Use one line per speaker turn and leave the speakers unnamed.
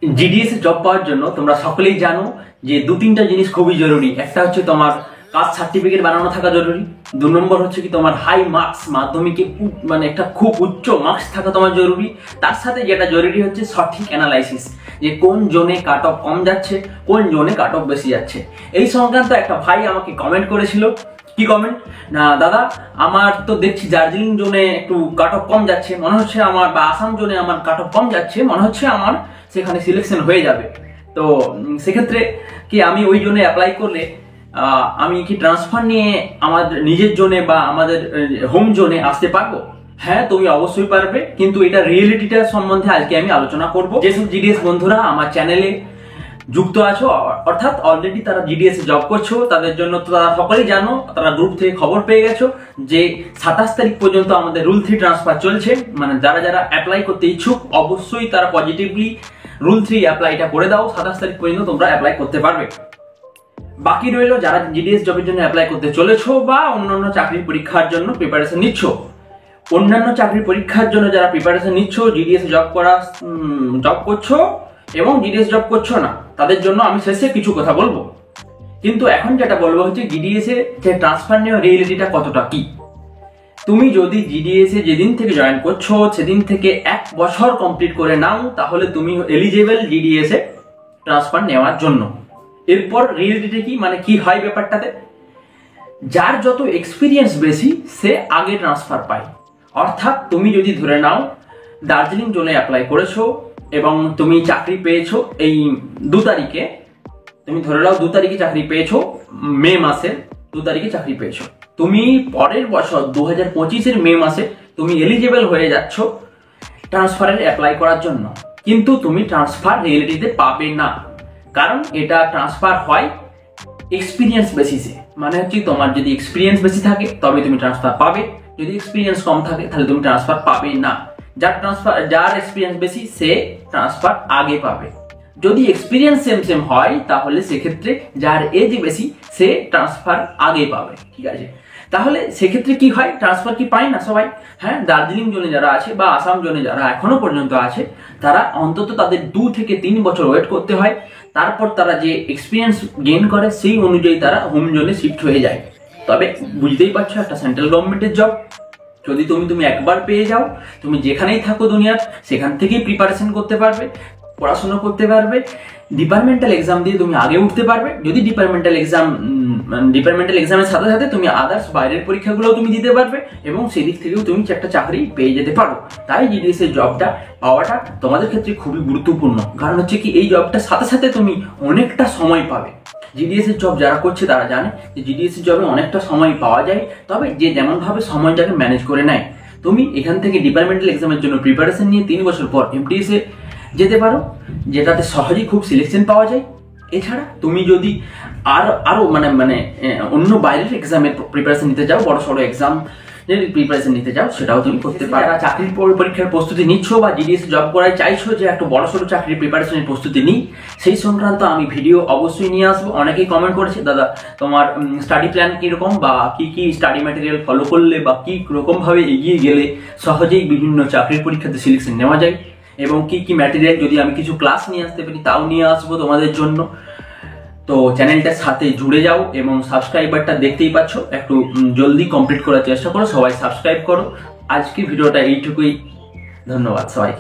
GDS এ job পাওয়ার জন্য তোমরা সকলেই জানো যে দু তিনটা জিনিস খুবই জরুরি। একটা হচ্ছে তোমার কাস্ট সার্টিফিকেট বানানো থাকা জরুরি। 2 নম্বর হচ্ছে কি তোমার হাই মার্কস, মাধ্যমিকে মানে একটা খুব উচ্চ মার্কস থাকা তোমার জরুরি। তার সাথে যেটা জরুরি হচ্ছে সঠিক অ্যানালাইসিস, যে কোন জোনে কাট অফ কম যাচ্ছে, কোন জোনে কাট অফ বেশি যাচ্ছে। এই সংক্রান্ত একটা ভাই আমাকে কমেন্ট করেছিল। কি কমেন্ট না, দাদা আমার তো দেখছি দার্জিলিং জোনে একটু কাট অফ কম যাচ্ছে, মনে হচ্ছে আমার, বা আসাম জোনে আমার কাট অফ কম যাচ্ছে, মনে হচ্ছে আমার সেখানে সিলেকশন হয়ে যাবে। তো সেক্ষেত্রে কি আমি ওই জোনে অ্যাপ্লাই করলে আমি কি ট্রান্সফার নিয়ে আমাদের নিজের জোনে বা আমাদের হোম জোনে আসতে পারবো? হ্যাঁ, তুমি অবশ্যই পারবে, কিন্তু এটা রিয়েলিটিটা সম্বন্ধে আজকে আমি আলোচনা করব। যেসব জিডিএস বন্ধুরা আমার চ্যানেলে যুক্ত আছো, অর্থাৎ অলরেডি তারা জিডিএস এ জব করছো, তাদের জন্য তো তারা সকলেই জানো, তারা গ্রুপ থেকে খবর পেয়ে গেছো যে 27 তারিখ পর্যন্ত আমাদের রুল 3 ট্রান্সফার চলছে। মানে যারা যারা অ্যাপ্লাই করতে ইচ্ছুক অবশ্যই তারা পজিটিভলি রুল 3 অ্যাপ্লাইটা করে দাও। 27 তারিখ পর্যন্ত তোমরা অ্যাপ্লাই করতে পারবে। বাকি রইল যারা জিডিএস জবের জন্য অ্যাপ্লাই করতে চলেছো বা অন্যান্য চাকরির পরীক্ষার জন্য প্রিপারেশন নিচ্ছ। অন্যান্য চাকরির পরীক্ষার জন্য যারা প্রিপারেশন নিচ্ছ, জিডিএস জব করছো এবং জিডিএস জব করছো না, তাদের জন্য আমি শেষে কিছু কথা বলবো। কিন্তু এখন যেটা বলবো হচ্ছে জিডিএস এ যে ট্রান্সফার নেওয়ার রিয়েলিটিটা কতটা কি। তুমি যদি জিডিএস এ যেদিন থেকে জয়েন করছো সেদিন থেকে 1 বছর কমপ্লিট করে নাও, তাহলে তুমি এলিজিবল জিডিএস এ ট্রান্সফার নেওয়ার জন্য। এরপর রিয়েলিটিটা কি, মানে কি হয় ব্যাপারটাতে, যার যত এক্সপিরিয়েন্স বেশি সে আগে ট্রান্সফার পায়। অর্থাৎ তুমি যদি ধরে নাও দার্জিলিং জোনে অ্যাপ্লাই করেছো এবং তুমি চাকরি পেয়েছো এই 2 তারিখে, তুমি ধরে নাও 2 তারিখে চাকরি পেয়েছো, মে মাসের 2 তারিখে চাকরি পেয়েছো, তুমি পরের বছর 2025-এর মে মাসে তুমি এলিজিবল হয়ে যাচ্ছ ট্রান্সফারের অ্যাপ্লাই করার জন্য। কিন্তু তুমি ট্রান্সফার রিয়েলিটিতে পাবে না, কারণ এটা ট্রান্সফার হয় এক্সপিরিয়েন্স বেসিসে। মানে হচ্ছে তোমার যদি এক্সপিরিয়েন্স বেশি থাকে তবে তুমি ট্রান্সফার পাবে, যদি এক্সপিরিয়েন্স কম থাকে তাহলে তুমি ট্রান্সফার পাবে না। যার এক্সপিরিয়েন্স বেশি সে ট্রান্সফার আগে পাবে। যদি এক্সপিরিয়েন্স সেম হয় তাহলে সেক্ষেত্রে যার এজ বেশি সে ট্রান্সফার আগে পাবে। ঠিক আছে, তাহলে সেক্ষেত্রে কি হয়, ট্রান্সফার কি পায় না সবাই? হ্যাঁ, দার্জিলিং জোনে যারা আছে বা আসাম জোনে যারা এখনো পর্যন্ত আছে, তারা অন্তত তাদের 2 থেকে 3 বছর ওয়েট করতে হয়। তারপর তারা যে এক্সপিরিয়েন্স গেইন করে সেই অনুযায়ী তারা হোম জোনে শিফট হয়ে যায়। তবে বুঝতেই পারছো, একটা সেন্ট্রাল গভর্নমেন্টের জব যদি তুমি একবার পেয়ে যাও, তুমি যেখানেই থাকো দুনিয়ার সেখান থেকেই প্রিপারেশন করতে পারবে, পড়াশোনা করতে পারবে, ডিপার্টমেন্টাল এক্সাম দিয়ে তুমি আগে উঠতে পারবে। যদি ডিপার্টমেন্টাল এক্সামের সাথে সাথে তুমি আদার্স বাইরের পরীক্ষাগুলোও তুমি দিতে পারবে এবং সেদিক থেকেও তুমি একটা চাকরি পেয়ে যেতে পারো। তাই জিডিএস এর জবটা পাওয়াটা তোমাদের ক্ষেত্রে খুবই গুরুত্বপূর্ণ, কারণ হচ্ছে কি এই জবটার সাথে সাথে তুমি অনেকটা সময় পাবে। জিডিএস এর জব যারা করছে তারা জানে যে জিডিএস এর জবে অনেকটা সময় পাওয়া যায়, তবে যে যেমন ভাবে সময়টাকে ম্যানেজ করে নেয়। তুমি এখান থেকে ডিপার্টমেন্টাল এক্সামের জন্য প্রিপারেশন নিয়ে 3 বছর পর এমটিএস এ যেতে পারো, যেটাতে সহজেই খুব সিলেকশন পাওয়া যায়। এছাড়া তুমি যদি আরো মানে অন্য বাইরের এক্সামের প্রিপারেশন নিতে যাও, বড় সড়ো এক্সাম প্রিপারেশন নিতে যাও, সেটাও তুমি করতে পারো। চাকরির পরীক্ষার প্রস্তুতি নিচ্ছ বা জিডিএস জব করায় চাইছো যে একটা বড় সড়ো চাকরির প্রিপারেশনের প্রস্তুতি নিই, সেই সংক্রান্ত আমি ভিডিও অবশ্যই নিয়ে আসবো। অনেকেই কমেন্ট করেছে, দাদা তোমার স্টাডি প্ল্যান কিরকম, বা কি স্টাডি ম্যাটেরিয়াল ফলো করলে বা কি রকম ভাবে এগিয়ে গেলে সহজেই বিভিন্ন চাকরির পরীক্ষাতে সিলেকশন নেওয়া যায়, এবং কি ম্যাটেরিয়াল যদি আমি কিছু ক্লাস নিয়ে আসতে পারি তাও নিয়ে আসবো তোমাদের জন্য। তো চ্যানেলটার সাথে জুড়ে যাও এবং সাবস্ক্রাইবারটা দেখতেই পাচ্ছ, একটু জলদি কমপ্লিট করার চেষ্টা করো, সবাই সাবস্ক্রাইব করো। আজকের ভিডিওটা এইটুকুই, ধন্যবাদ সবাইকে।